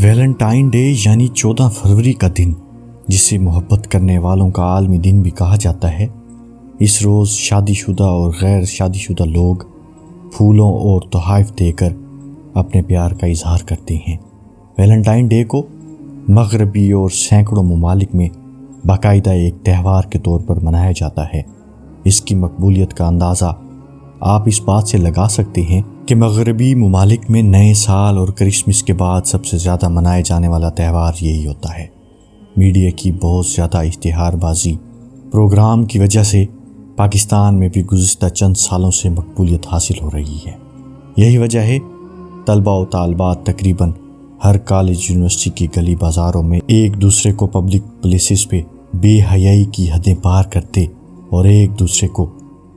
Valentine day یعنی 14 فروری کا دن، جسے محبت کرنے والوں کا عالمی دن بھی کہا جاتا ہے۔ اس روز شادی شدہ اور غیر شادی شدہ لوگ پھولوں اور تحائف دے کر اپنے پیار کا اظہار کرتے ہیں۔ ویلنٹائن ڈے کو مغربی اور سینکڑوں ممالک میں باقاعدہ ایک تہوار کے طور پر منایا جاتا ہے۔ اس کی مقبولیت کا اندازہ آپ اس بات سے لگا سکتے ہیں کہ مغربی ممالک میں نئے سال اور کرسمس کے بعد سب سے زیادہ منائے جانے والا تہوار یہی ہوتا ہے۔ میڈیا کی بہت زیادہ اشتہار بازی پروگرام کی وجہ سے پاکستان میں بھی گزشتہ چند سالوں سے مقبولیت حاصل ہو رہی ہے۔ یہی وجہ ہے طلباء و طالبات تقریباً ہر کالج یونیورسٹی کی گلی بازاروں میں ایک دوسرے کو پبلک پلیسز پہ بے حیائی کی حدیں پار کرتے اور ایک دوسرے کو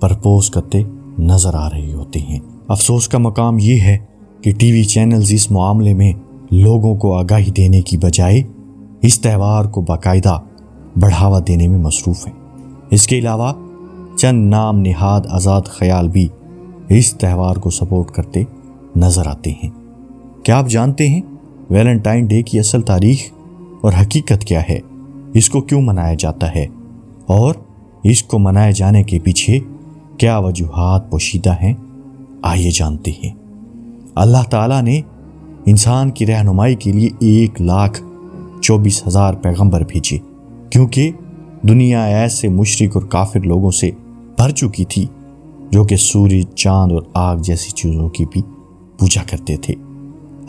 پرپوز کرتے نظر آ رہے ہوتے ہیں۔ افسوس کا مقام یہ ہے کہ ٹی وی چینلز اس معاملے میں لوگوں کو آگاہی دینے کی بجائے اس تہوار کو باقاعدہ بڑھاوا دینے میں مصروف ہیں۔ اس کے علاوہ چند نام نہاد آزاد خیال بھی اس تہوار کو سپورٹ کرتے نظر آتے ہیں۔ کیا آپ جانتے ہیں ویلنٹائن ڈے کی اصل تاریخ اور حقیقت کیا ہے؟ اس کو کیوں منایا جاتا ہے اور اس کو منائے جانے کے پیچھے کیا وجوہات پوشیدہ ہیں؟ آئیے جانتے ہیں۔ اللہ تعالیٰ نے انسان کی رہنمائی کے لیے 1,24,000 پیغمبر بھیجے، کیونکہ دنیا ایسے مشرک اور کافر لوگوں سے بھر چکی تھی جو کہ سورج، چاند اور آگ جیسی چیزوں کی بھی پوجا کرتے تھے۔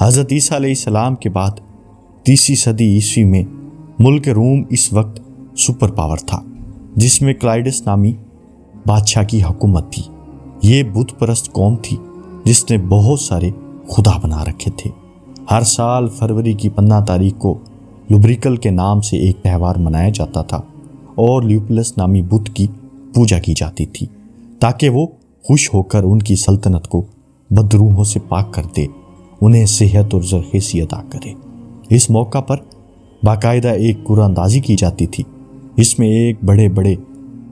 حضرت عیسیٰ علیہ السلام کے بعد 3 صدی عیسوی میں ملک روم اس وقت سپر پاور تھا، جس میں کلائڈس نامی بادشاہ کی حکومت تھی۔ یہ بت پرست قوم تھی جس نے بہت سارے خدا بنا رکھے تھے۔ ہر سال فروری کی 15 تاریخ کو لوبریکل کے نام سے ایک تہوار منایا جاتا تھا اور لیوپلس نامی بت کی پوجا کی جاتی تھی تاکہ وہ خوش ہو کر ان کی سلطنت کو بدروحوں سے پاک کر دے، انہیں صحت اور زرخیزی عطا کرے۔ اس موقع پر باقاعدہ ایک قرعہ اندازی کی جاتی تھی۔ اس میں ایک بڑے بڑے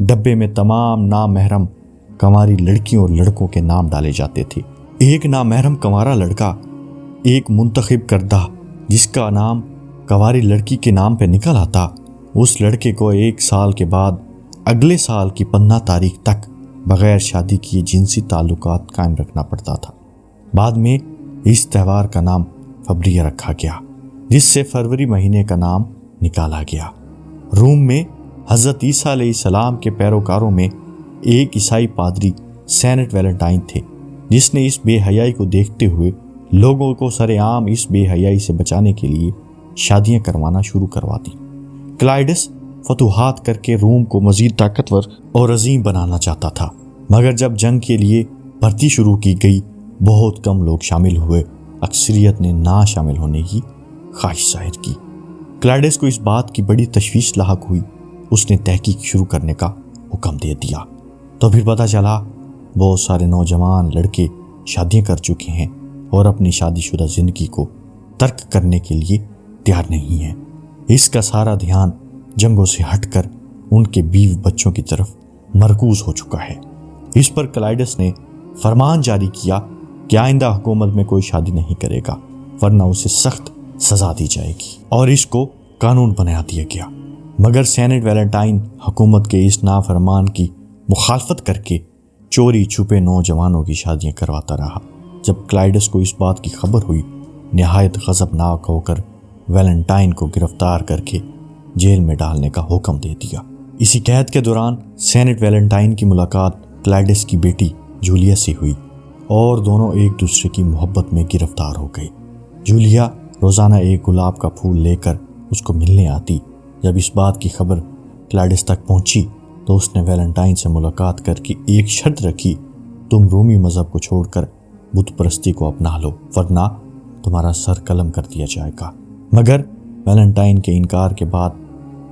ڈبے میں تمام نامحرم کنواری لڑکیوں اور لڑکوں کے نام ڈالے جاتے تھے۔ ایک نامحرم کنوارا لڑکا ایک منتخب کردہ جس کا نام کنواری لڑکی کے نام پہ نکل آتا، اس لڑکے کو 1 سال کے بعد اگلے سال کی 15 تاریخ تک بغیر شادی کیے جنسی تعلقات قائم رکھنا پڑتا تھا۔ بعد میں اس تہوار کا نام فبریہ رکھا گیا، جس سے فروری مہینے کا نام نکالا گیا۔ روم میں حضرت عیسیٰ علیہ السلام کے پیروکاروں میں ایک عیسائی پادری سینٹ ویلنٹائن تھے، جس نے اس بے حیائی کو دیکھتے ہوئے لوگوں کو سر عام اس بے حیائی سے بچانے کے لیے شادیاں کروانا شروع کروا دی۔ کلائڈس فتوحات کر کے روم کو مزید طاقتور اور عظیم بنانا چاہتا تھا، مگر جب جنگ کے لیے بھرتی شروع کی گئی بہت کم لوگ شامل ہوئے۔ اکثریت نے نہ شامل ہونے کی خواہش ظاہر کی۔ کلائڈس کو اس بات کی بڑی تشویش لاحق ہوئی۔ اس نے تحقیق شروع کرنے کا حکم دے دیا تو پھر پتہ چلا بہت سارے نوجوان لڑکے شادیاں کر چکے ہیں اور اپنی شادی شدہ زندگی کو ترک کرنے کے لیے تیار نہیں ہیں۔ اس کا سارا دھیان جنگوں سے ہٹ کر ان کے بیوی بچوں کی طرف مرکوز ہو چکا ہے۔ اس پر کلائڈس نے فرمان جاری کیا کہ آئندہ حکومت میں کوئی شادی نہیں کرے گا، ورنہ اسے سخت سزا دی جائے گی، اور اس کو قانون بنا دیا گیا۔ مگر سینٹ ویلنٹائن حکومت کے اس نافرمان کی مخالفت کر کے چوری چھپے نوجوانوں کی شادیاں کرواتا رہا۔ جب کلائڈس کو اس بات کی خبر ہوئی، نہایت غضبناک ہو کر ویلنٹائن کو گرفتار کر کے جیل میں ڈالنے کا حکم دے دیا۔ اسی قید کے دوران سینٹ ویلنٹائن کی ملاقات کلائڈس کی بیٹی جولیا سے ہوئی اور دونوں ایک دوسرے کی محبت میں گرفتار ہو گئے۔ جولیا روزانہ ایک گلاب کا پھول لے کر اس کو ملنے آتی۔ جب اس بات کی خبر کلائڈس تک پہنچی تو اس نے ویلنٹائن سے ملاقات کر کے ایک شرط رکھی، تم رومی مذہب کو چھوڑ کر بت پرستی کو اپنا لو، ورنہ تمہارا سر قلم کر دیا جائے گا۔ مگر ویلنٹائن کے انکار کے بعد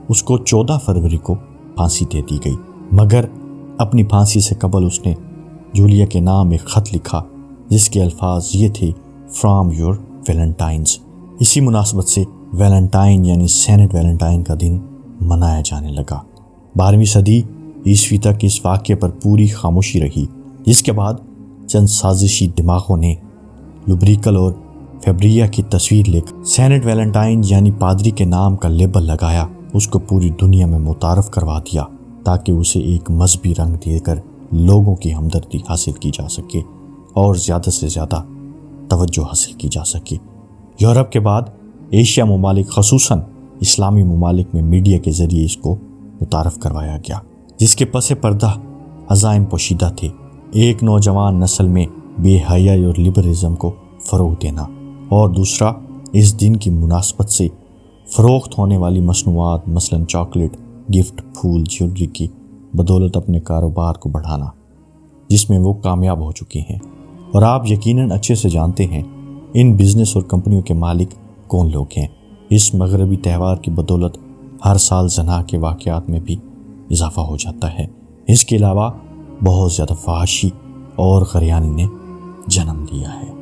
اس کو 14 فروری کو پھانسی دے دی گئی۔ مگر اپنی پھانسی سے قبل اس نے جولیا کے نام ایک خط لکھا جس کے الفاظ یہ تھے، فرام یور ویلنٹائنز۔ اسی مناسبت سے ویلنٹائن یعنی سینٹ ویلنٹائن کا دن منایا جانے لگا۔ 12ویں صدی عیسوی تک اس واقعے پر پوری خاموشی رہی، جس کے بعد چند سازشی دماغوں نے لوبریکل اور فیبریا کی تصویر لے کر سینٹ ویلنٹائن یعنی پادری کے نام کا لیبل لگایا، اس کو پوری دنیا میں متعارف کروا دیا تاکہ اسے ایک مذہبی رنگ دے کر لوگوں کی ہمدردی حاصل کی جا سکے اور زیادہ سے زیادہ توجہ حاصل کی جا سکے۔ یورپ کے بعد ایشیا ممالک خصوصاً اسلامی ممالک میں میڈیا کے ذریعے اس کو متعارف کروایا گیا، جس کے پس پردہ عزائم پوشیدہ تھے۔ ایک نوجوان نسل میں بے حیائی اور لبرلزم کو فروغ دینا، اور دوسرا اس دن کی مناسبت سے فروخت ہونے والی مصنوعات مثلاً چاکلیٹ، گفٹ، پھول، جیولری کی بدولت اپنے کاروبار کو بڑھانا، جس میں وہ کامیاب ہو چکے ہیں۔ اور آپ یقیناً اچھے سے جانتے ہیں ان بزنس اور کمپنیوں کے مالک کون لوگ ہیں۔ اس مغربی تہوار کی بدولت ہر سال زنا کے واقعات میں بھی اضافہ ہو جاتا ہے۔ اس کے علاوہ بہت زیادہ فحاشی اور غریانی نے جنم لیا ہے۔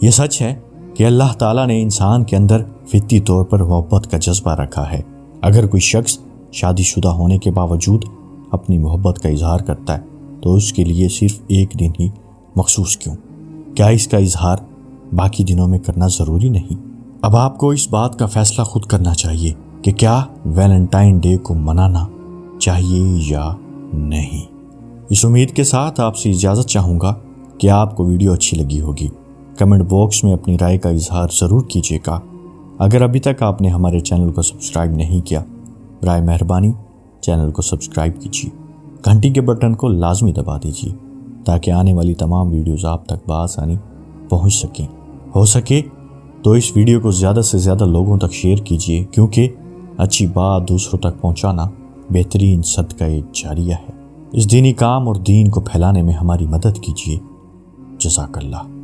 یہ سچ ہے کہ اللہ تعالیٰ نے انسان کے اندر فطری طور پر محبت کا جذبہ رکھا ہے۔ اگر کوئی شخص شادی شدہ ہونے کے باوجود اپنی محبت کا اظہار کرتا ہے تو اس کے لیے صرف ایک دن ہی مخصوص کیوں؟ کیا اس کا اظہار باقی دنوں میں کرنا ضروری نہیں؟ اب آپ کو اس بات کا فیصلہ خود کرنا چاہیے کہ کیا ویلنٹائن ڈے کو منانا چاہیے یا نہیں۔ اس امید کے ساتھ آپ سے اجازت چاہوں گا کہ آپ کو ویڈیو اچھی لگی ہوگی۔ کمنٹ باکس میں اپنی رائے کا اظہار ضرور کیجیے گا۔ اگر ابھی تک آپ نے ہمارے چینل کو سبسکرائب نہیں کیا، برائے مہربانی چینل کو سبسکرائب کیجیے، گھنٹی کے بٹن کو لازمی دبا دیجیے تاکہ آنے والی تمام ویڈیوز آپ تک بآسانی پہنچ سکیں۔ ہو سکے تو اس ویڈیو کو زیادہ سے زیادہ لوگوں تک شیئر کیجیے، کیونکہ اچھی بات دوسروں تک پہنچانا بہترین صدقہ جاریہ ہے۔ اس دینی کام اور دین کو پھیلانے میں ہماری مدد کیجیے۔ جزاک اللہ۔